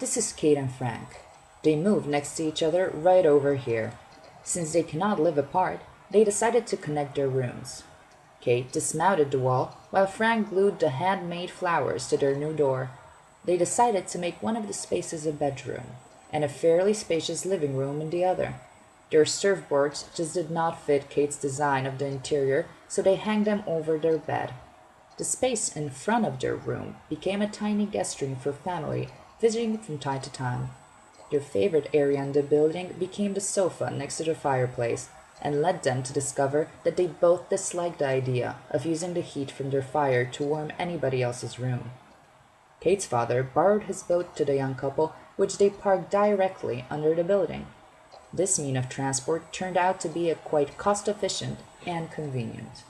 this is Kate and Frank. They moved next to each other right over here. Since they cannot live apart, they decided to connect their rooms. Kate dismounted the wall, while Frank glued the handmade flowers to their new door. They decided to make one of the spaces a bedroom, and a fairly spacious living room in the other. Their surfboards just did not fit Kate's design of the interior, so they hung them over their bed. The space in front of their room became a tiny guest room for family visiting from time to time. Their favorite area in the building became the sofa next to the fireplace, and led them to discover that they both disliked the idea of using the heat from their fire to warm anybody else's room. Kate's father borrowed his boat to the young couple, which they parked directly under the building. This means of transport turned out to be quite cost-efficient and convenient.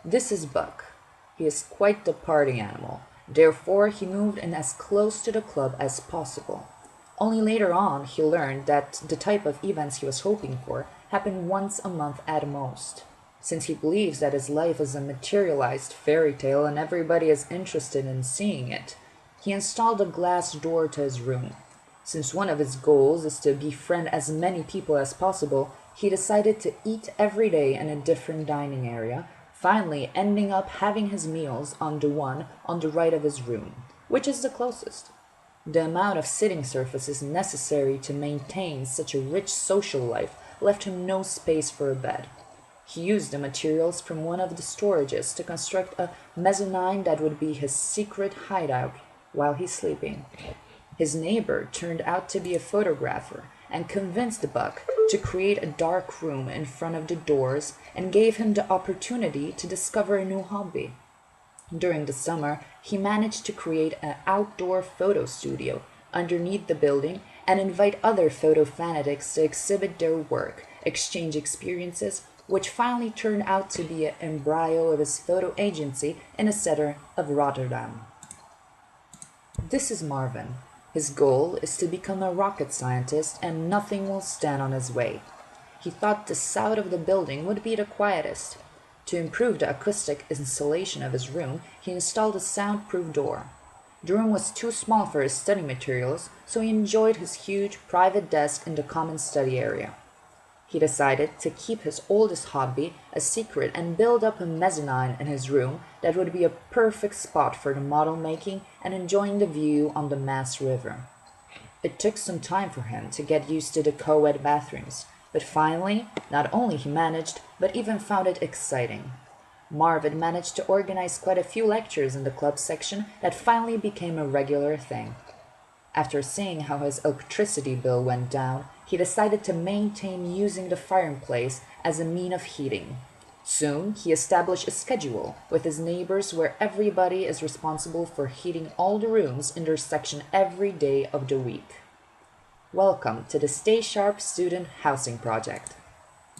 This is Buck. He is quite the party animal, therefore he moved in as close to the club as possible. Only later on he learned that the type of events he was hoping for happened once a month at most. Since he believes that his life is a materialized fairy tale and everybody is interested in seeing it, he installed a glass door to his room. Since one of his goals is to befriend as many people as possible, he decided to eat every day in a different dining area, finally ending up having his meals on the one on the right of his room, which is the closest. The amount of sitting surfaces necessary to maintain such a rich social life left him no space for a bed. He used the materials from one of the storages to construct a mezzanine that would be his secret hideout while he's sleeping. His neighbor turned out to be a photographer and convinced Buck to create a dark room in front of the doors and gave him the opportunity to discover a new hobby. During the summer, he managed to create an outdoor photo studio underneath the building and invite other photo fanatics to exhibit their work, exchange experiences, which finally turned out to be an embryo of his photo agency in the center of Rotterdam. This is Marvin. His goal is to become a rocket scientist and nothing will stand on his way. He thought the south of the building would be the quietest. To improve the acoustic insulation of his room, he installed a soundproof door. The room was too small for his study materials, so he enjoyed his huge private desk in the common study area. He decided to keep his oldest hobby a secret and build up a mezzanine in his room that would be a perfect spot for the model making and enjoying the view on the Maas River. It took some time for him to get used to the co-ed bathrooms, but finally, not only he managed, but even found it exciting. Marvin managed to organize quite a few lectures in the club section that finally became a regular thing. After seeing how his electricity bill went down, he decided to maintain using the fireplace as a means of heating. Soon, he established a schedule with his neighbors where everybody is responsible for heating all the rooms in their section every day of the week. Welcome to the Staysharp Student Housing Project.